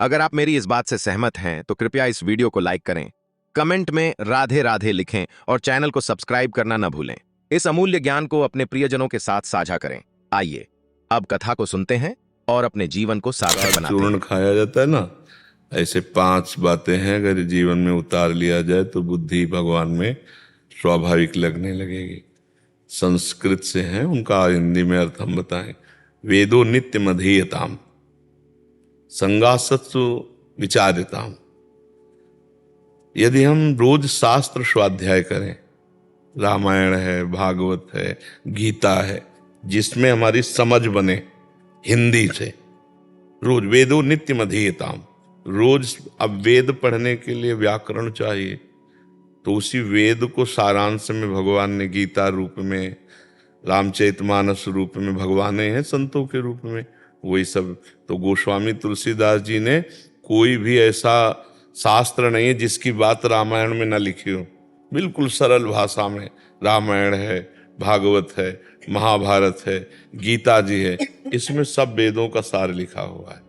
अगर आप मेरी इस बात से सहमत हैं तो कृपया इस वीडियो को लाइक करें, कमेंट में राधे राधे लिखें और चैनल को सब्सक्राइब करना न भूलें। इस अमूल्य ज्ञान को अपने प्रियजनों के साथ साझा करें। आइए अब कथा को सुनते हैं और अपने जीवन को सार्थक बनाते चूर्ण हैं। खाया जाता है ना, ऐसे 5 बातें हैं, अगर जीवन में उतार लिया जाए तो बुद्धि भगवान में स्वाभाविक लगने लगेगी। संस्कृत से हैं, उनका हिंदी में अर्थ हम बताएं। वेदो नित्य मधीयताम, संगासत्सु विचार्यताम। यदि हम रोज शास्त्र स्वाध्याय करें, रामायण है, भागवत है, गीता है, जिसमें हमारी समझ बने हिंदी से, रोज वेदो नित्य मधीयताम, रोज अब वेद पढ़ने के लिए व्याकरण चाहिए, तो उसी वेद को सारांश में भगवान ने गीता रूप में, रामचरितमानस रूप में भगवान हैं संतों के रूप में, वही सब। तो गोस्वामी तुलसीदास जी ने कोई भी ऐसा शास्त्र नहीं है जिसकी बात रामायण में न लिखी हो। बिल्कुल सरल भाषा में रामायण है, भागवत है, महाभारत है, गीता जी है, इसमें सब वेदों का सार लिखा हुआ है।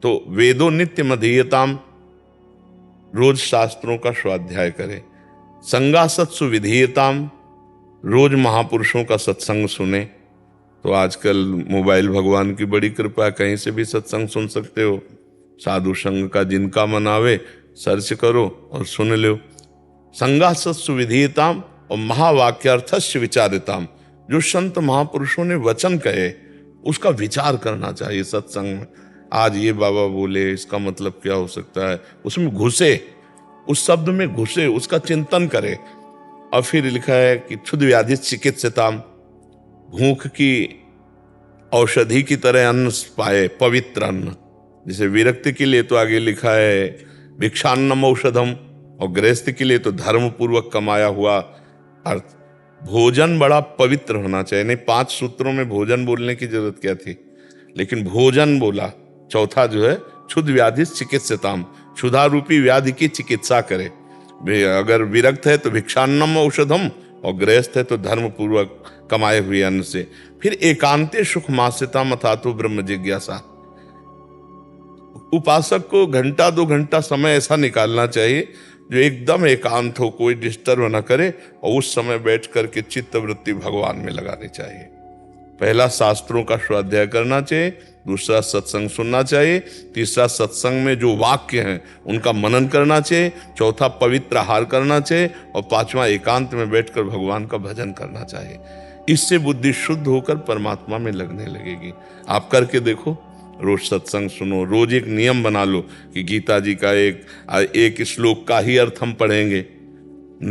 तो वेदो नित्य मधीयताम, रोज शास्त्रों का स्वाध्याय करें। संगासत्सु विधीयताम, रोज महापुरुषों का सत्संग सुने। तो आजकल मोबाइल भगवान की बड़ी कृपा है, कहीं से भी सत्संग सुन सकते हो। साधु संग का जिनका मन आवे सर्च करो और सुन लो। संगासत्सु विधीयताम और महावाक्यार्थस्य विचारिताम, जो संत महापुरुषों ने वचन कहे उसका विचार करना चाहिए सत्संग में। आज ये बाबा बोले, इसका मतलब क्या हो सकता है, उसमें घुसे, उस शब्द में घुसे, उसका चिंतन करे। और फिर लिखा है कि क्षुद्र व्याधि चिकित्सिताम, भूख की औषधि की तरह अन्न पाए, पवित्र अन्न। जैसे विरक्ति के लिए तो आगे लिखा है भिक्षान्नम औषधम, और गृहस्थ के लिए तो धर्म पूर्वक कमाया हुआ अर्थ। भोजन बड़ा पवित्र होना चाहिए। नहीं, 5 सूत्रों में भोजन बोलने की जरूरत क्या थी, लेकिन भोजन बोला। चौथा जो है क्षुद्र व्याधि चिकित्सिताम, क्षुधा रूपी व्याधि की चिकित्सा करे। अगर विरक्त है तो भिक्षान्नम औषधम, और गृहस्थ है तो धर्म पूर्वक कमाए हुए अन्न से। फिर एकांते सुख मास्यता मथातो ब्रह्म जिज्ञासा। उपासक को 1-2 घंटा समय ऐसा निकालना चाहिए जो एकदम एकांत हो, कोई डिस्टर्ब ना करे, और उस समय बैठ करके चित्त वृत्ति भगवान में लगानी चाहिए। पहला शास्त्रों का स्वाध्याय करना चाहिए, दूसरा सत्संग सुनना चाहिए, तीसरा सत्संग में जो वाक्य हैं उनका मनन करना चाहिए, चौथा पवित्र आहार करना चाहिए, और 5वां एकांत में बैठकर भगवान का भजन करना चाहिए। इससे बुद्धि शुद्ध होकर परमात्मा में लगने लगेगी। आप करके देखो, रोज सत्संग सुनो, रोज एक नियम बना लो कि गीता जी का एक श्लोक का ही अर्थ हम पढ़ेंगे।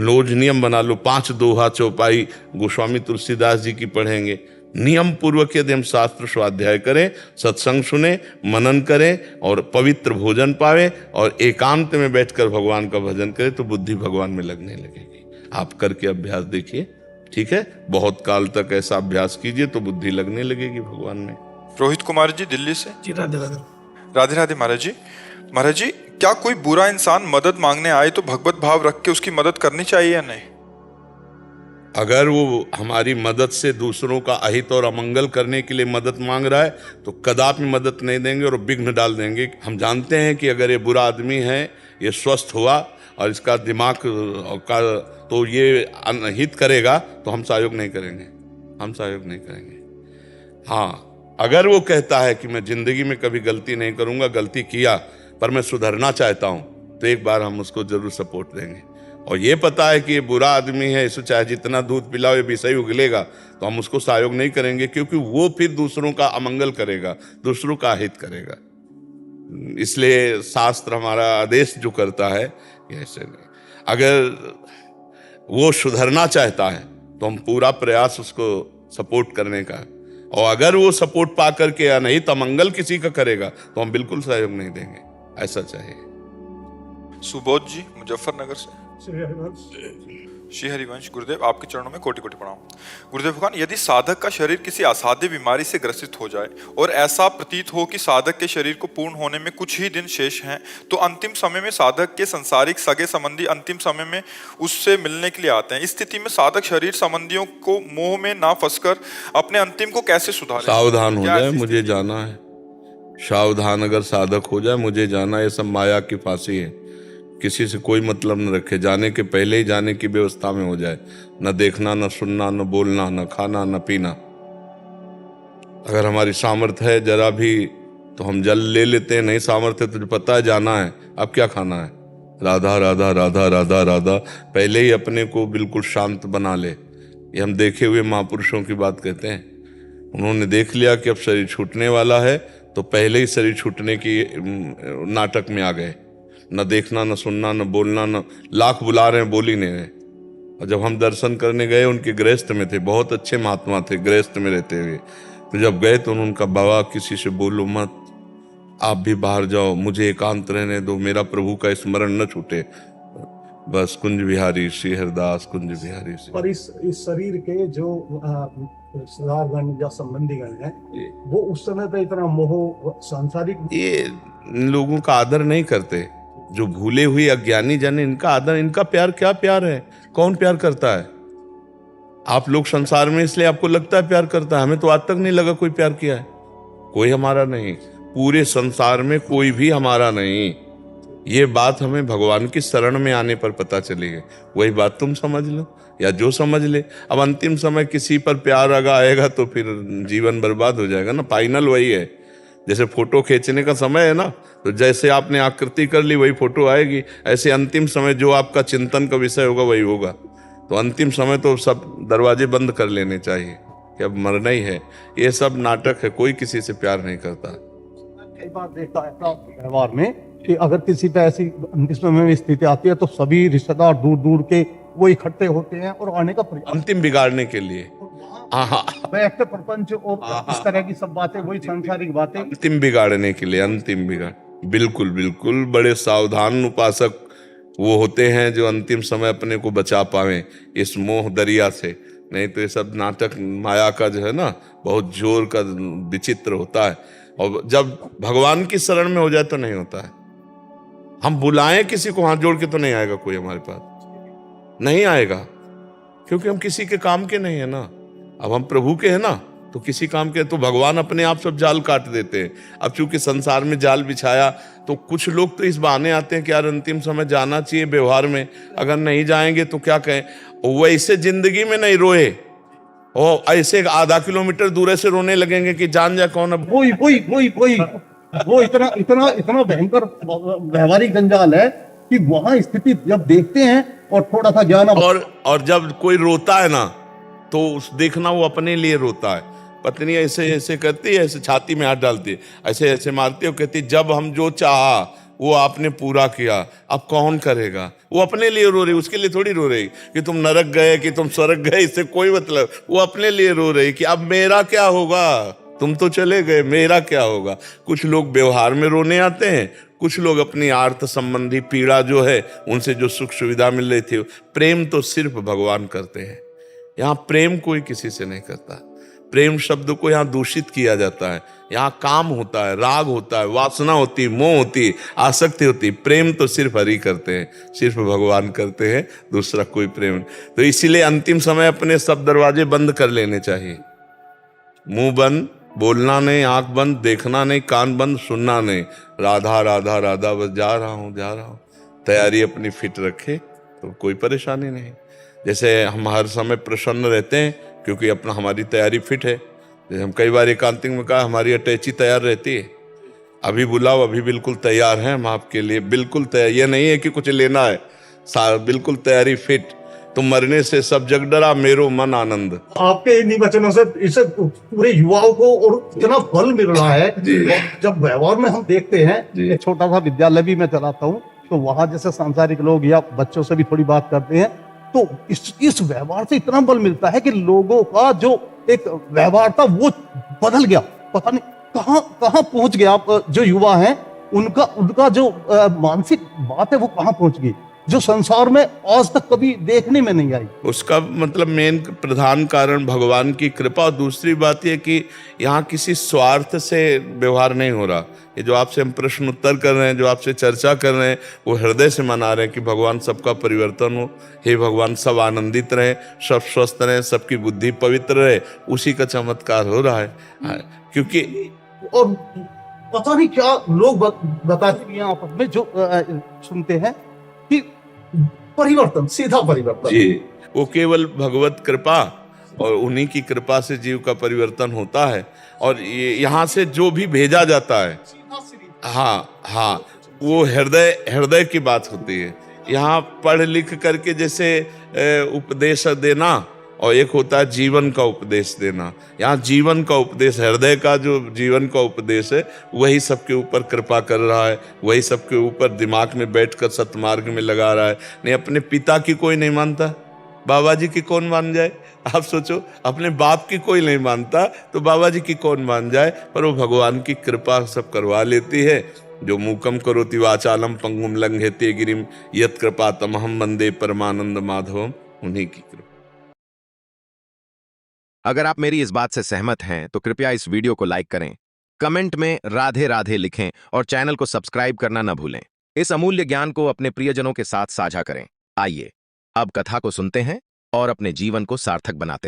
रोज नियम बना लो, 5 दोहा चौपाई गोस्वामी तुलसीदास जी की पढ़ेंगे। नियम पूर्वक यदि हम शास्त्र स्वाध्याय करें, सत्संग सुने, मनन करें और पवित्र भोजन पावे और एकांत में बैठकर भगवान का भजन करें, तो बुद्धि भगवान में लगने लगेगी। आप करके अभ्यास देखिए, ठीक है? बहुत काल तक ऐसा अभ्यास कीजिए तो बुद्धि लगने लगेगी भगवान में। रोहित कुमार जी दिल्ली से। जी राधे राधे। राधे राधे महाराज जी। महाराज जी, क्या कोई बुरा इंसान मदद मांगने आए तो भगवत भाव रख के उसकी मदद करनी चाहिए या नहीं? अगर वो हमारी मदद से दूसरों का अहित और अमंगल करने के लिए मदद मांग रहा है तो कदापि मदद नहीं देंगे और विघ्न डाल देंगे। हम जानते हैं कि अगर ये बुरा आदमी है, ये स्वस्थ हुआ और इसका दिमाग का तो ये अनहित करेगा, तो हम सहयोग नहीं करेंगे, हम सहयोग नहीं करेंगे। हाँ, अगर वो कहता है कि मैं जिंदगी में कभी गलती नहीं करूंगा, गलती किया पर मैं सुधरना चाहता हूं, तो एक बार हम उसको जरूर सपोर्ट देंगे। और ये पता है कि ये बुरा आदमी है, इसको चाहे जितना दूध पिलाओ ये विषय उगलेगा, तो हम उसको सहयोग नहीं करेंगे, क्योंकि वो फिर दूसरों का अमंगल करेगा, दूसरों का हित करेगा। इसलिए शास्त्र हमारा आदेश जो करता है ये ऐसे नहीं। अगर वो सुधरना चाहता है तो हम पूरा प्रयास उसको सपोर्ट करने का, और अगर वो सपोर्ट पा करके अनहित अमंगल किसी का करेगा तो हम बिल्कुल सहयोग नहीं देंगे। ऐसा चाहिए। सुबोध जी मुजफ्फरनगर से। श्री हरिवंश गुरुदेव, आपके चरणों में कोटि कोटि प्रणाम। गुरुदेव भगवान, यदि साधक का शरीर किसी असाध्य बीमारी से ग्रसित हो जाए और ऐसा प्रतीत हो कि साधक के शरीर को पूर्ण होने में कुछ ही दिन शेष हैं, तो अंतिम समय में साधक के संसारिक सगे संबंधी अंतिम समय में उससे मिलने के लिए आते हैं। इस स्थिति में साधक शरीर संबंधियों को मोह में ना फंसकर अपने अंतिम को कैसे सुधारे? सावधान हो जाए, मुझे जाना है। सावधान अगर साधक हो जाए, मुझे जाना ये सब माया की फांसी है। किसी से कोई मतलब न रखे, जाने के पहले ही जाने की व्यवस्था में हो जाए, न देखना, न सुनना, न बोलना, न खाना, न पीना। अगर हमारी सामर्थ्य है जरा भी तो हम जल ले लेते हैं, नहीं सामर्थ्य तुझे पता है जाना है, अब क्या खाना है। राधा राधा राधा राधा राधा, पहले ही अपने को बिल्कुल शांत बना ले। ये हम देखे हुए महापुरुषों की बात कहते हैं। उन्होंने देख लिया कि अब शरीर छूटने वाला है, तो पहले ही शरीर छूटने की नाटक में आ गए। न देखना, न सुनना, न बोलना, न लाख बुला रहे हैं, बोल ही नहीं रहे। और जब हम दर्शन करने गए, उनके गृहस्थ में थे, बहुत अच्छे महात्मा थे गृहस्थ में रहते हुए। तो जब गए तो उनका, बाबा किसी से बोलो मत, आप भी बाहर जाओ, मुझे एकांत रहने दो, मेरा प्रभु का स्मरण न छूटे। बस कुंज बिहारी श्री हरदास, कुंज बिहारी श्री। पर इस शरीर के जो रिश्तेदारगण या संबंधीगण हैं, वो उस समय पे इतना मोह सांसारिक, ये इन लोगों का आदर नहीं करते। जो भूले हुए अज्ञानी जन, इनका आदर, इनका प्यार क्या प्यार है? कौन प्यार करता है? आप लोग संसार में इसलिए आपको लगता है प्यार करता है, हमें तो आज तक नहीं लगा कोई प्यार किया है। कोई हमारा नहीं, पूरे संसार में कोई भी हमारा नहीं। ये बात हमें भगवान की शरण में आने पर पता चली है। वही बात तुम समझ लो या जो समझ ले। अब अंतिम समय किसी पर प्यार अगर आएगा तो फिर जीवन बर्बाद हो जाएगा ना। फाइनल वही है, जैसे फोटो खींचने का समय है ना, तो जैसे आपने आकृति कर ली वही फोटो आएगी। ऐसे अंतिम समय जो आपका चिंतन का विषय होगा वही होगा। तो अंतिम समय तो सब दरवाजे बंद कर लेने चाहिए कि अब मरना ही है। ये सब नाटक है, कोई किसी से प्यार नहीं करता। कई बार देखता है व्यवहार में कि अगर किसी पे ऐसी अंतिम समय में स्थिति आती है तो सभी रिश्तेदार दूर दूर के वो इकट्ठे होते हैं और आने का प्रयास, अंतिम बिगाड़ने के लिए। हाँ, व्यक्त प्रपंच और इस तरह की सब बातें, वही सांसारिक बातें, अंतिम बिगाड़ने के लिए, अंतिम बिगाड़। बिल्कुल बिल्कुल, बड़े सावधान उपासक वो होते हैं जो अंतिम समय अपने को बचा पावे इस मोह दरिया से। नहीं तो ये सब नाटक माया का जो है ना, बहुत जोर का विचित्र होता है। और जब भगवान की शरण में हो जाए तो नहीं होता है। हम बुलाएं किसी को हाथ जोड़ के तो नहीं आएगा कोई हमारे पास, नहीं आएगा, क्योंकि हम किसी के काम के नहीं है ना। अब हम प्रभु के हैं ना, तो किसी काम के, तो भगवान अपने आप सब जाल काट देते हैं। अब चूंकि संसार में जाल बिछाया तो कुछ लोग तो इस बहाने आते हैं कि यार अंतिम समय जाना चाहिए व्यवहार में, अगर नहीं जाएंगे तो क्या कहें। वैसे जिंदगी में नहीं रोए और ऐसे आधा किलोमीटर दूर से रोने लगेंगे कि जान जा कौन। अब वो इतना इतना इतना भयंकर व्यवहारिक जंजाल है कि वहां स्थिति जब देखते हैं और थोड़ा सा ज्ञान, और जब कोई रोता है ना तो उस देखना वो अपने लिए रोता है। पत्नी ऐसे ऐसे करती है, ऐसे छाती में हाथ डालती है, ऐसे ऐसे मारती है, कहती जब हम जो चाहा वो आपने पूरा किया, अब कौन करेगा। वो अपने लिए रो रही, उसके लिए थोड़ी रो रही कि तुम नरक गए कि तुम स्वर्ग गए, इससे कोई मतलब। वो अपने लिए रो रही कि अब मेरा क्या होगा, तुम तो चले गए, मेरा क्या होगा। कुछ लोग व्यवहार में रोने आते हैं, कुछ लोग अपनी आर्त संबंधी पीड़ा जो है उनसे जो सुख सुविधा मिल रही थी। प्रेम तो सिर्फ भगवान करते हैं, यहाँ प्रेम कोई किसी से नहीं करता। प्रेम शब्द को यहाँ दूषित किया जाता है। यहाँ काम होता है, राग होता है, वासना होती, मोह होती, आसक्ति होती। प्रेम तो सिर्फ हरि करते हैं, सिर्फ भगवान करते हैं, दूसरा कोई प्रेम नहीं। तो इसीलिए अंतिम समय अपने सब दरवाजे बंद कर लेने चाहिए। मुंह बंद, बोलना नहीं, आंख बंद, देखना नहीं, कान बंद, सुनना नहीं। राधा राधा राधा, बस जा रहा हूँ जा रहा हूँ। तैयारी अपनी फिट रखे तो कोई परेशानी नहीं। जैसे हम हर समय प्रसन्न रहते हैं क्योंकि अपना हमारी तैयारी फिट है। जैसे हम कई बार एकांतिक में कहा, हमारी अटैची तैयार रहती है। अभी बुलाओ, अभी बिल्कुल तैयार हैं हम आपके लिए, बिल्कुल तैयार। ये नहीं है कि कुछ लेना है, बिल्कुल तैयारी फिट। तुम मरने से सब जग डरा, मेरो मन आनंद। आपके इन्हीं वचनों से इसे पूरे युवाओं को और इतना बल मिल रहा है। जब व्यवहार में हम देखते हैं, एक छोटा सा विद्यालय भी मैं चलाता हूँ, तो वहां जैसे सांसारिक लोग या बच्चों से भी थोड़ी बात करते हैं, तो इस व्यवहार से इतना बल मिलता है कि लोगों का जो एक व्यवहार था वो बदल गया। पता नहीं कहां पहुंच गया। आप जो युवा हैं उनका जो मानसिक बात है वो कहां पहुंच गई, जो संसार में आज तक कभी देखने में नहीं आई। उसका मतलब मेन प्रधान कारण भगवान की कृपा। और दूसरी बात यह कि यहाँ किसी स्वार्थ से व्यवहार नहीं हो रहा। ये जो आपसे हम प्रश्न उत्तर कर रहे हैं, जो आपसे चर्चा कर रहे हैं, वो हृदय से मना रहे हैं कि भगवान सबका परिवर्तन हो, हे भगवान सब आनंदित रहे, सब स्वस्थ रहे, सबकी बुद्धि पवित्र रहे। उसी का चमत्कार हो रहा है। क्योंकि और पता नहीं क्या लोग बताते हैं यहाँ पर में जो सुनते हैं कि परिवर्तन, सीधा परिवर्तन। जी, वो केवल भगवत कृपा और उन्हीं की कृपा से जीव का परिवर्तन होता है। और ये यहाँ से जो भी भेजा जाता है, हाँ हाँ, वो हृदय हृदय की बात होती है। यहाँ पढ़ लिख करके जैसे उपदेश देना, और एक होता है जीवन का उपदेश देना। यहाँ जीवन का उपदेश, हृदय का जो जीवन का उपदेश है, वही सबके ऊपर कृपा कर रहा है, वही सबके ऊपर दिमाग में बैठकर सतमार्ग में लगा रहा है। नहीं, अपने पिता की कोई नहीं मानता, बाबा जी की कौन मान जाए? आप सोचो, अपने बाप की कोई नहीं मानता तो बाबा जी की कौन मान जाए? पर वो भगवान की कृपा सब करवा लेती है। जो मूकम करोति वाचालम पंगुम लंघयते गिरिम यत् कृपा तमहम वंदे परमानंद माधवम, उन्हीं की कृपा। अगर आप मेरी इस बात से सहमत हैं तो कृपया इस वीडियो को लाइक करें, कमेंट में राधे राधे लिखें और चैनल को सब्सक्राइब करना न भूलें। इस अमूल्य ज्ञान को अपने प्रियजनों के साथ साझा करें। आइए अब कथा को सुनते हैं और अपने जीवन को सार्थक बनाते हैं।